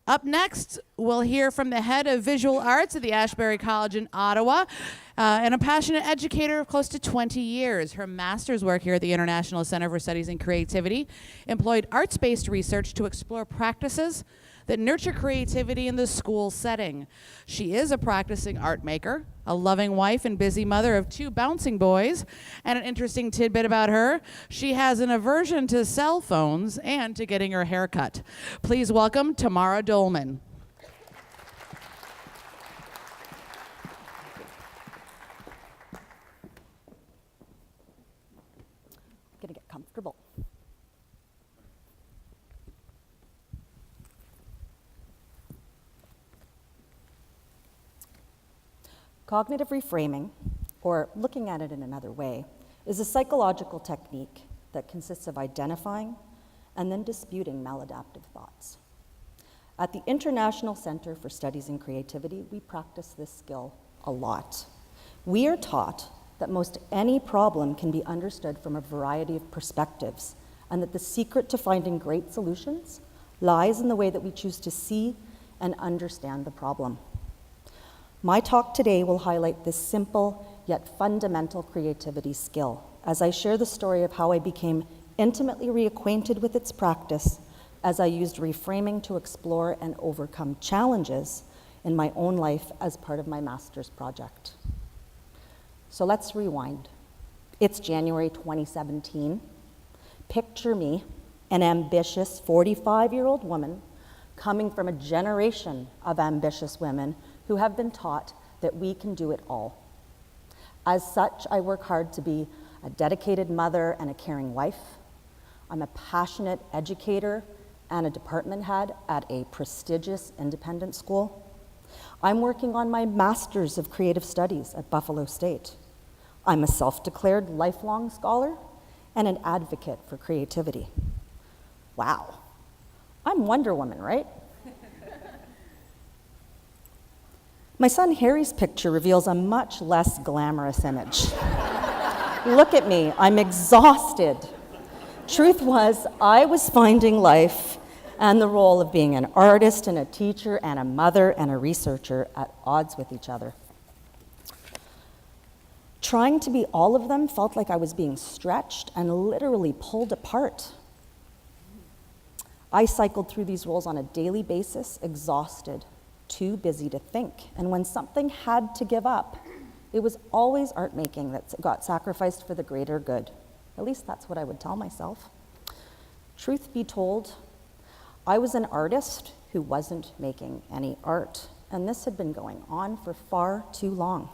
Up next, we'll hear from the head of visual arts at the Ashbury College in Ottawa and a passionate educator of close to 20 years. Her master's work here at the International Center for Studies in Creativity employed arts-based research to explore practices that nurture creativity in the school setting. She is a practicing art maker, a loving wife and busy mother of 2 bouncing boys, and an interesting tidbit about her, she has an aversion to cell phones and to getting her hair cut. Please welcome Tamara Doleman. Gonna get comfortable. Cognitive reframing, or looking at it in another way, is a psychological technique that consists of identifying and then disputing maladaptive thoughts. At the International Center for Studies in Creativity, we practice this skill a lot. We are taught that most any problem can be understood from a variety of perspectives, and that the secret to finding great solutions lies in the way that we choose to see and understand the problem. My talk today will highlight this simple yet fundamental creativity skill as I share the story of how I became intimately reacquainted with its practice as I used reframing to explore and overcome challenges in my own life as part of my master's project. So let's rewind. It's January 2017. Picture me, an ambitious 45-year-old woman coming from a generation of ambitious women who have been taught that we can do it all. As such, I work hard to be a dedicated mother and a caring wife. I'm a passionate educator and a department head at a prestigious independent school. I'm working on my Master's of Creative Studies at Buffalo State. I'm a self-declared lifelong scholar and an advocate for creativity. Wow, I'm Wonder Woman, right? My son Harry's picture reveals a much less glamorous image. Look at me, I'm exhausted. Truth was, I was finding life and the role of being an artist and a teacher and a mother and a researcher at odds with each other. Trying to be all of them felt like I was being stretched and literally pulled apart. I cycled through these roles on a daily basis, exhausted, too busy to think. And when something had to give up, it was always art making that got sacrificed for the greater good. At least that's what I would tell myself. Truth be told, I was an artist who wasn't making any art, and this had been going on for far too long.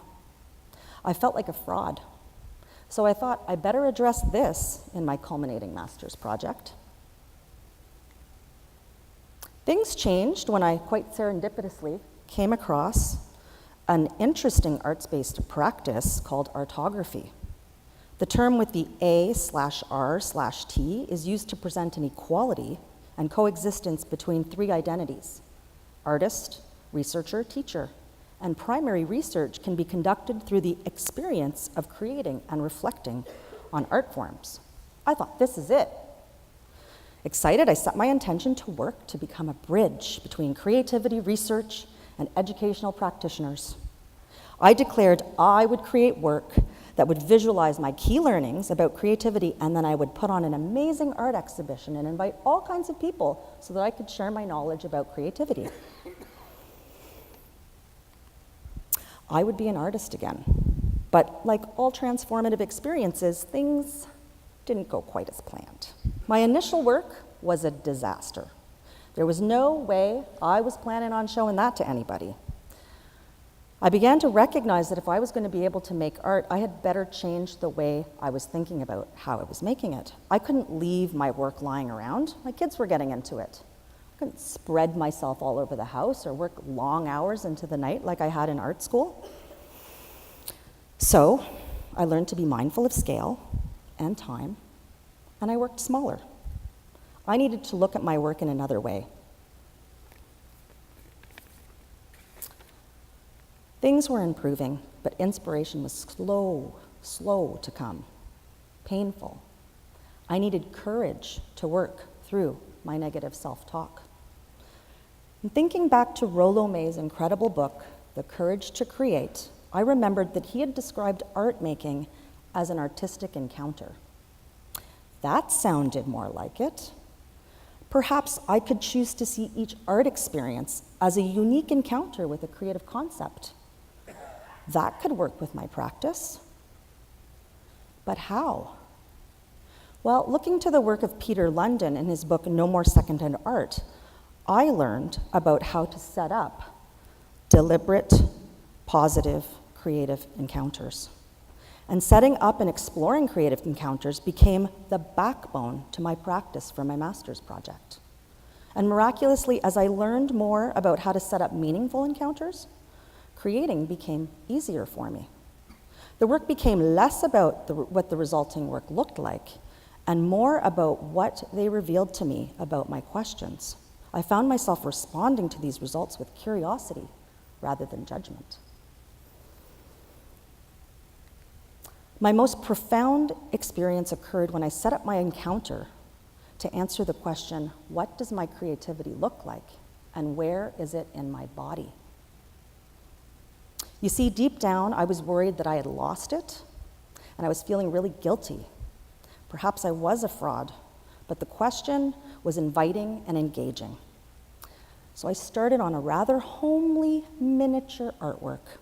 I felt like a fraud. So I thought I better address this in my culminating master's project. Things changed when I quite serendipitously came across an interesting arts-based practice called artography. The term with the A/R/T is used to present an equality and coexistence between 3 identities: artist, researcher, teacher, and primary research can be conducted through the experience of creating and reflecting on art forms. I thought, this is it. Excited, I set my intention to work to become a bridge between creativity, research, and educational practitioners. I declared I would create work that would visualize my key learnings about creativity, and then I would put on an amazing art exhibition and invite all kinds of people so that I could share my knowledge about creativity. I would be an artist again. But like all transformative experiences, things didn't go quite as planned. My initial work was a disaster. There was no way I was planning on showing that to anybody. I began to recognize that if I was going to be able to make art, I had better change the way I was thinking about how I was making it. I couldn't leave my work lying around. My kids were getting into it. I couldn't spread myself all over the house or work long hours into the night like I had in art school. So I learned to be mindful of scale and time, and I worked smaller. I needed to look at my work in another way. Things were improving, but inspiration was slow to come, painful. I needed courage to work through my negative self-talk. And thinking back to Rollo May's incredible book, The Courage to Create, I remembered that he had described art making as an artistic encounter. That sounded more like it. Perhaps I could choose to see each art experience as a unique encounter with a creative concept. That could work with my practice. But how? Well, looking to the work of Peter London in his book, No More Secondhand Art, I learned about how to set up deliberate, positive, creative encounters. And setting up and exploring creative encounters became the backbone to my practice for my master's project. And miraculously, as I learned more about how to set up meaningful encounters, creating became easier for me. The work became less about what the resulting work looked like and more about what they revealed to me about my questions. I found myself responding to these results with curiosity rather than judgment. My most profound experience occurred when I set up my encounter to answer the question, what does my creativity look like, and where is it in my body? You see, deep down, I was worried that I had lost it, and I was feeling really guilty. Perhaps I was a fraud, but the question was inviting and engaging. So I started on a rather homely miniature artwork,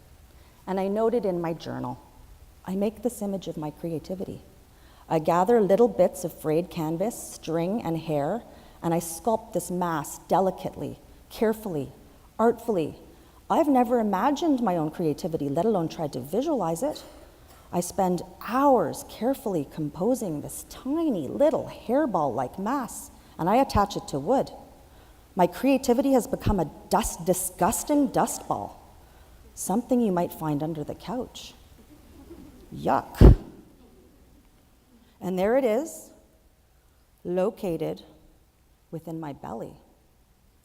and I noted in my journal, I make this image of my creativity. I gather little bits of frayed canvas, string, and hair, and I sculpt this mass delicately, carefully, artfully. I've never imagined my own creativity, let alone tried to visualize it. I spend hours carefully composing this tiny little hairball-like mass, and I attach it to wood. My creativity has become a disgusting dust ball, something you might find under the couch. Yuck. And there it is, located within my belly.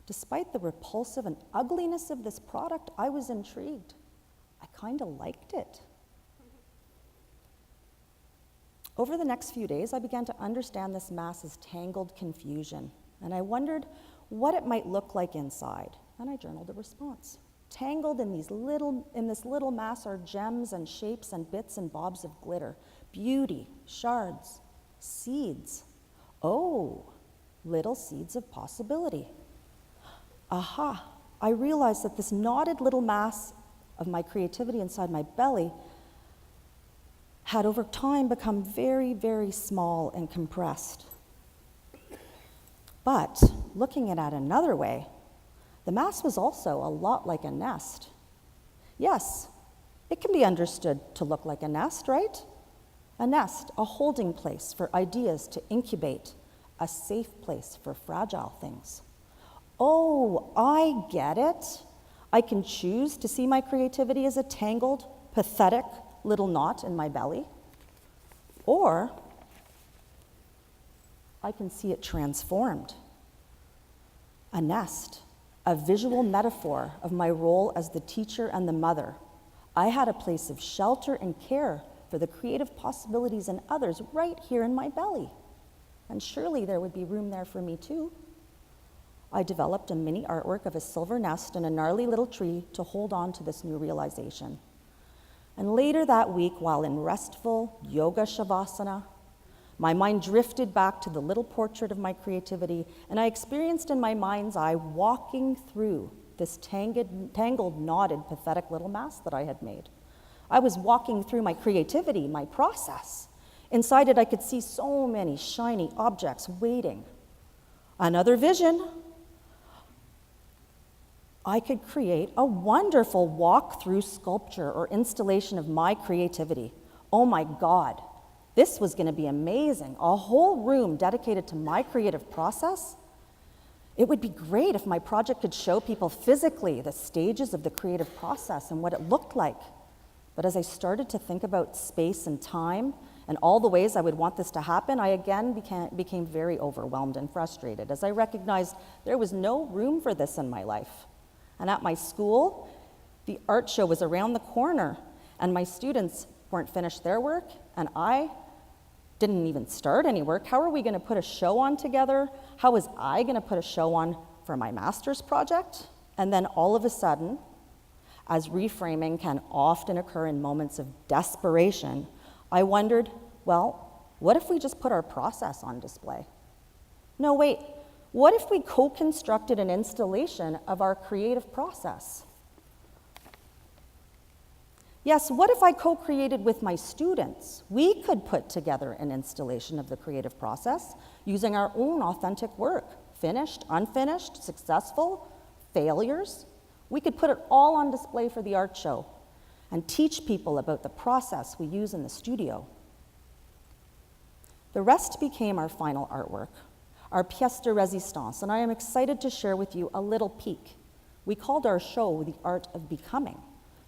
Despite the repulsive and ugliness of this product, I was intrigued. I kind of liked it. Over the next few days, I began to understand this mass as tangled confusion, and I wondered what it might look like inside, and I journaled a response. Tangled in this little mass are gems and shapes and bits and bobs of glitter, beauty, shards, seeds. Oh, little seeds of possibility. Aha, I realized that this knotted little mass of my creativity inside my belly had over time become very, very small and compressed. But looking at it another way, the mass was also a lot like a nest. Yes, it can be understood to look like a nest, right? A nest, a holding place for ideas to incubate, a safe place for fragile things. Oh, I get it. I can choose to see my creativity as a tangled, pathetic little knot in my belly, or I can see it transformed. A nest, a visual metaphor of my role as the teacher and the mother. I had a place of shelter and care for the creative possibilities in others right here in my belly. And surely there would be room there for me too. I developed a mini artwork of a silver nest and a gnarly little tree to hold on to this new realization. And later that week, while in restful yoga shavasana, my mind drifted back to the little portrait of my creativity, and I experienced in my mind's eye walking through this tangled, knotted, pathetic little mass that I had made. I was walking through my creativity, my process. Inside it, I could see so many shiny objects waiting. Another vision. I could create a wonderful walk-through sculpture or installation of my creativity. Oh my God. This was going to be amazing. A whole room dedicated to my creative process. It would be great if my project could show people physically the stages of the creative process and what it looked like. But as I started to think about space and time and all the ways I would want this to happen, I again became very overwhelmed and frustrated as I recognized there was no room for this in my life. And at my school, the art show was around the corner, and my students weren't finished their work, and I didn't even start any work. How are we going to put a show on together? How was I going to put a show on for my master's project, and then all of a sudden, as reframing can often occur in moments of desperation, I wondered, well, what if we just put our process on display? No, wait, what if we co-constructed an installation of our creative process? Yes, what if I co-created with my students? We could put together an installation of the creative process using our own authentic work, finished, unfinished, successful, failures. We could put it all on display for the art show and teach people about the process we use in the studio. The rest became our final artwork, our pièce de résistance, and I am excited to share with you a little peek. We called our show The Art of Becoming,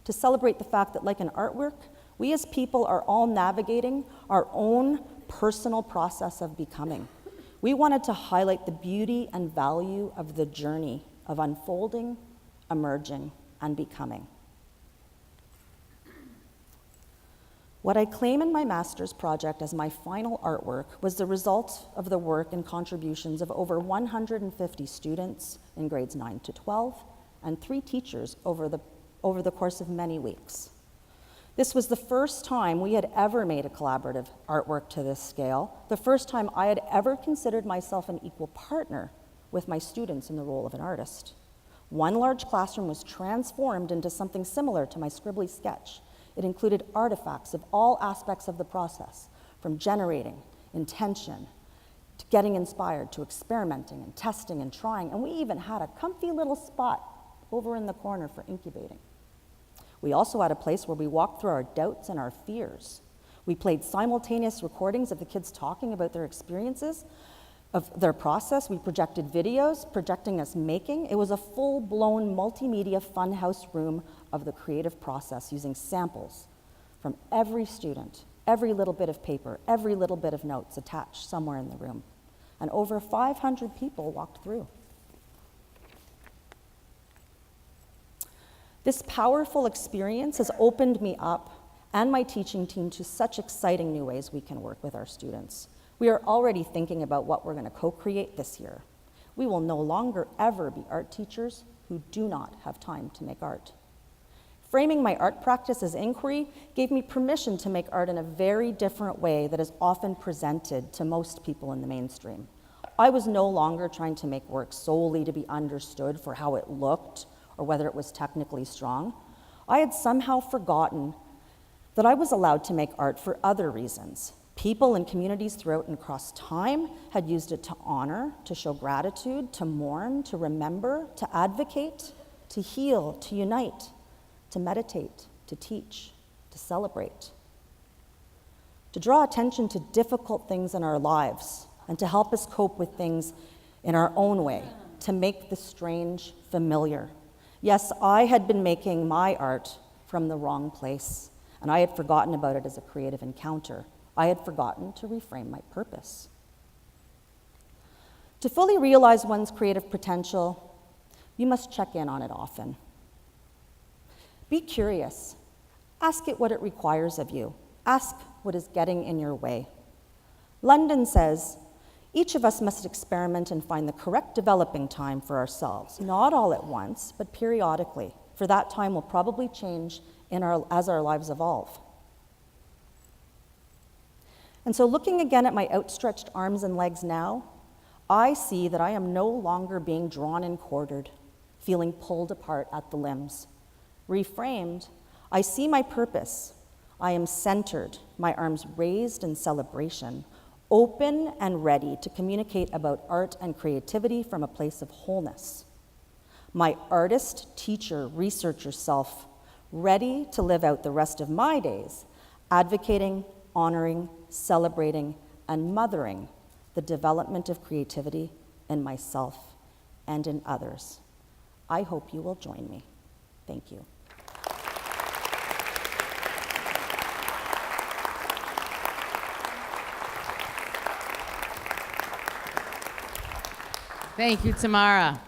to celebrate the fact that, like an artwork, we as people are all navigating our own personal process of becoming. We wanted to highlight the beauty and value of the journey of unfolding, emerging, and becoming. What I claim in my master's project as my final artwork was the result of the work and contributions of over 150 students in grades 9 to 12 and 3 teachers over the course of many weeks. This was the first time we had ever made a collaborative artwork to this scale, the first time I had ever considered myself an equal partner with my students in the role of an artist. One large classroom was transformed into something similar to my scribbly sketch. It included artifacts of all aspects of the process, from generating, intention, to getting inspired, to experimenting and testing and trying, and we even had a comfy little spot over in the corner for incubating. We also had a place where we walked through our doubts and our fears. We played simultaneous recordings of the kids talking about their experiences, of their process. We projected videos, projecting us making. It was a full-blown multimedia funhouse room of the creative process, using samples from every student, every little bit of paper, every little bit of notes attached somewhere in the room. And over 500 people walked through. This powerful experience has opened me up and my teaching team to such exciting new ways we can work with our students. We are already thinking about what we're going to co-create this year. We will no longer ever be art teachers who do not have time to make art. Framing my art practice as inquiry gave me permission to make art in a very different way that is often presented to most people in the mainstream. I was no longer trying to make work solely to be understood for how it looked or whether it was technically strong. I had somehow forgotten that I was allowed to make art for other reasons. People and communities throughout and across time had used it to honor, to show gratitude, to mourn, to remember, to advocate, to heal, to unite, to meditate, to teach, to celebrate, to draw attention to difficult things in our lives, and to help us cope with things in our own way, to make the strange familiar. Yes, I had been making my art from the wrong place, and I had forgotten about it as a creative encounter. I had forgotten to reframe my purpose. To fully realize one's creative potential, you must check in on it often. Be curious. Ask it what it requires of you. Ask what is getting in your way. London says, each of us must experiment and find the correct developing time for ourselves, not all at once, but periodically, for that time will probably change as our lives evolve. And so looking again at my outstretched arms and legs now, I see that I am no longer being drawn and quartered, feeling pulled apart at the limbs. Reframed, I see my purpose. I am centered, my arms raised in celebration, open and ready to communicate about art and creativity from a place of wholeness. My artist, teacher, researcher self, ready to live out the rest of my days, advocating, honoring, celebrating, and mothering the development of creativity in myself and in others. I hope you will join me. Thank you. Thank you, Tamara.